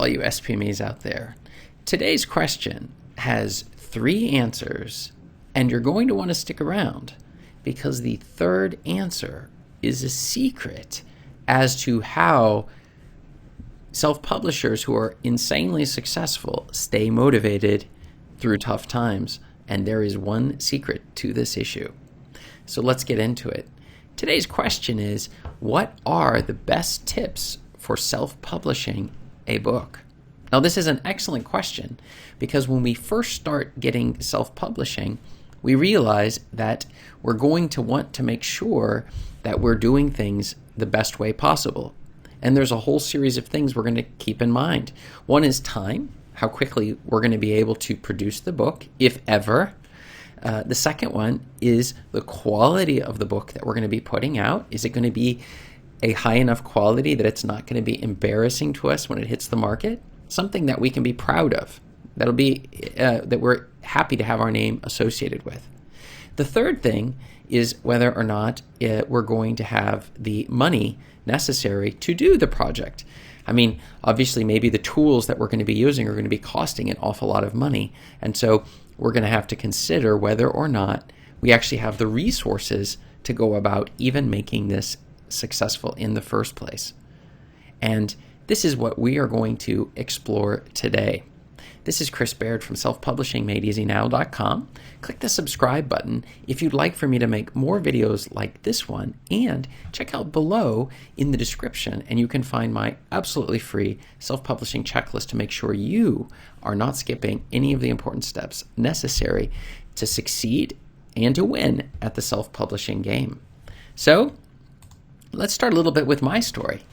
all you SPMEs out there. Today's question has 3 answers, and you're going to want to stick around because the third answer is a secret as to how self-publishers who are insanely successful stay motivated through tough times. And there is one secret to this issue. So let's get into it. Today's question is, what are the best tips for self-publishing a book? Now, this is an excellent question because when we first start getting self-publishing, we realize that we're going to want to make sure that we're doing things the best way possible. And there's a whole series of things we're going to keep in mind. One is time, how quickly we're going to be able to produce the book, if ever. The second one is the quality of the book that we're going to be putting out. Is it going to be a high enough quality that it's not going to be embarrassing to us when it hits the market? Something that we can be proud of. That'll be that we're happy to have our name associated with. The third thing is whether or not we're going to have the money necessary to do the project. I mean, obviously, maybe the tools that we're going to be using are going to be costing an awful lot of money. And so we're going to have to consider whether or not we actually have the resources to go about even making this successful in the first place. And this is what we are going to explore today. This is Chris Baird from selfpublishingmadeeasynow.com. Click the subscribe button if you'd like for me to make more videos like this one, and check out below in the description and you can find my absolutely free self-publishing checklist to make sure you are not skipping any of the important steps necessary to succeed and to win at the self-publishing game. So let's start a little bit with my story.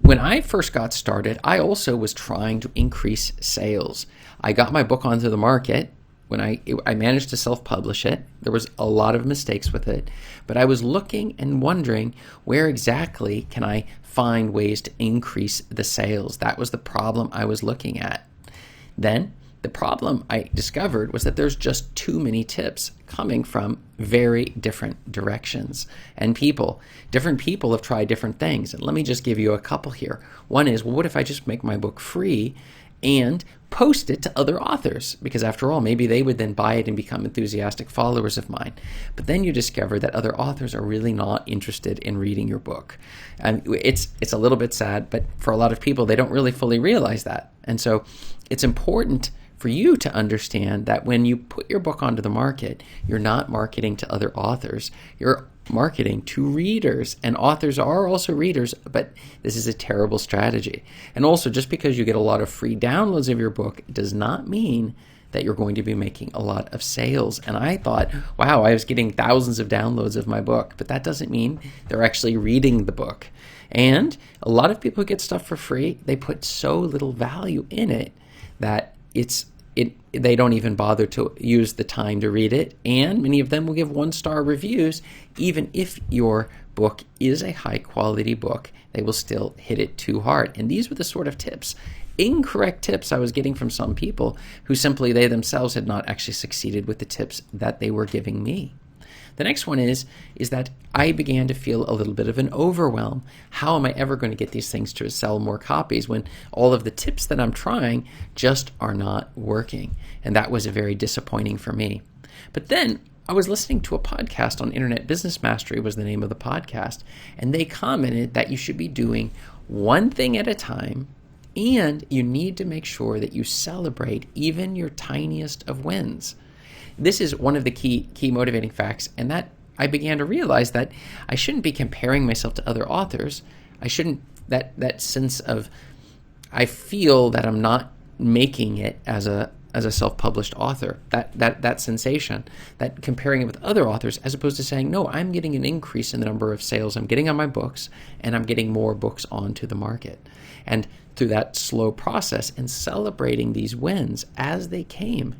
When I first got started, I also was trying to increase sales. I got my book onto the market. When I managed to self-publish it, there was a lot of mistakes with it, but I was looking and wondering where exactly can I find ways to increase the sales. That was the problem I was looking at. Then the problem I discovered was that there's just too many tips coming from very different directions and people. Different people have tried different things. And let me just give you a couple here. One is, well, what if I just make my book free and post it to other authors? Because after all, maybe they would then buy it and become enthusiastic followers of mine. But then you discover that other authors are really not interested in reading your book. And it's a little bit sad, but for a lot of people, they don't really fully realize that. And so it's important for you to understand that when you put your book onto the market, you're not marketing to other authors. You're marketing to readers, and authors are also readers, but this is a terrible strategy. And also, just because you get a lot of free downloads of your book does not mean that you're going to be making a lot of sales. And I thought, wow, I was getting thousands of downloads of my book, but that doesn't mean they're actually reading the book. And a lot of people who get stuff for free, they put so little value in it that they don't even bother to use the time to read it, and many of them will give 1-star reviews. Even if your book is a high quality book, they will still hit it too hard. And these were the sort of incorrect tips I was getting from some people who simply they themselves had not actually succeeded with the tips that they were giving me. The next one is that I began to feel a little bit of an overwhelm. How am I ever going to get these things to sell more copies when all of the tips that I'm trying just are not working? And that was very disappointing for me. But then I was listening to a podcast on Internet Business Mastery was the name of the podcast, and they commented that you should be doing one thing at a time, and you need to make sure that you celebrate even your tiniest of wins. This is one of the key motivating facts, and that I began to realize that I shouldn't be comparing myself to other authors. I shouldn't, that sense of, I feel that I'm not making it as a self-published author, that sensation, that comparing it with other authors, as opposed to saying, no, I'm getting an increase in the number of sales I'm getting on my books, and I'm getting more books onto the market. And through that slow process and celebrating these wins as they came,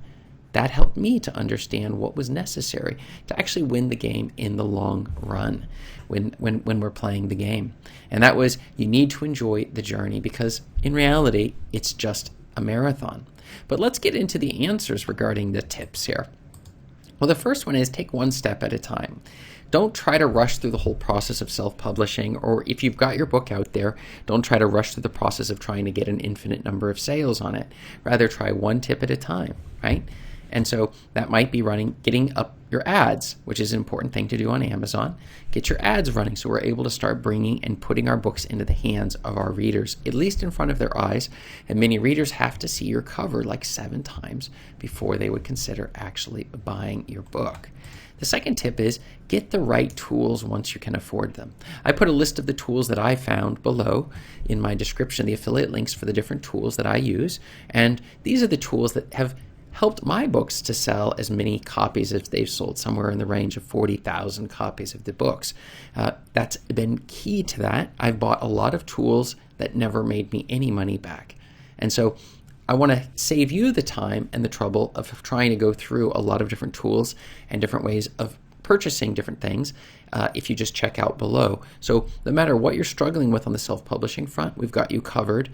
that helped me to understand what was necessary to actually win the game in the long run when we're playing the game. And that was, you need to enjoy the journey, because in reality, it's just a marathon. But let's get into the answers regarding the tips here. Well, the first one is take one step at a time. Don't try to rush through the whole process of self-publishing, or if you've got your book out there, don't try to rush through the process of trying to get an infinite number of sales on it. Rather, try one tip at a time, right? And so that might be getting up your ads, which is an important thing to do on Amazon. Get your ads running so we're able to start bringing and putting our books into the hands of our readers, at least in front of their eyes. And many readers have to see your cover like 7 times before they would consider actually buying your book. The second tip is get the right tools once you can afford them. I put a list of the tools that I found below in my description, the affiliate links for the different tools that I use. And these are the tools that have helped my books to sell as many copies as they've sold, somewhere in the range of 40,000 copies of the books. That's been key to that. I've bought a lot of tools that never made me any money back. And so I want to save you the time and the trouble of trying to go through a lot of different tools and different ways of purchasing different things if you just check out below. So no matter what you're struggling with on the self-publishing front, we've got you covered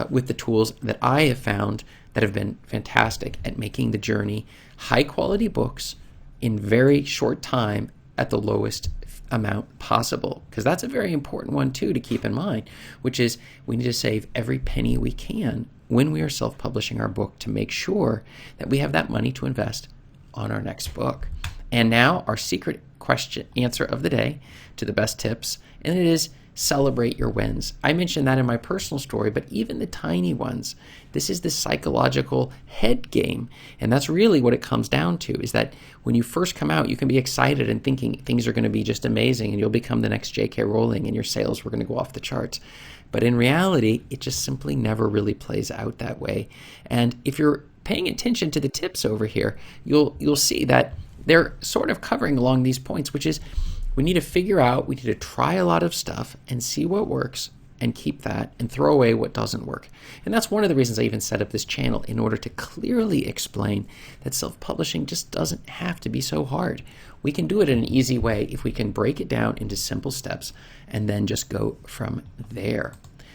with the tools that I have found that have been fantastic at making the journey high quality books in very short time at the lowest amount possible, because that's a very important one too to keep in mind, which is we need to save every penny we can when we are self-publishing our book to make sure that we have that money to invest on our next book. And now our secret answer of the day to the best tips, and it is celebrate your wins. I mentioned that in my personal story, but even the tiny ones, this is the psychological head game. And that's really what it comes down to, is that when you first come out, you can be excited and thinking things are going to be just amazing and you'll become the next J.K. Rowling and your sales were going to go off the charts. But in reality, it just simply never really plays out that way. And if you're paying attention to the tips over here, you'll see that they're sort of covering along these points, which is we need to try a lot of stuff and see what works and keep that and throw away what doesn't work. And that's one of the reasons I even set up this channel, in order to clearly explain that self-publishing just doesn't have to be so hard. We can do it in an easy way if we can break it down into simple steps and then just go from there.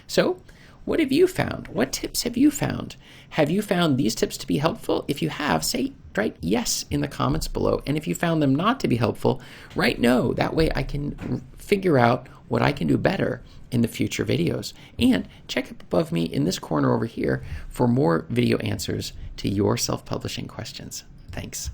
So, what have you found? What tips have you found? Have you found these tips to be helpful? If you have, write yes in the comments below. And if you found them not to be helpful, write no. That way I can figure out what I can do better in the future videos. And check up above me in this corner over here for more video answers to your self-publishing questions. Thanks.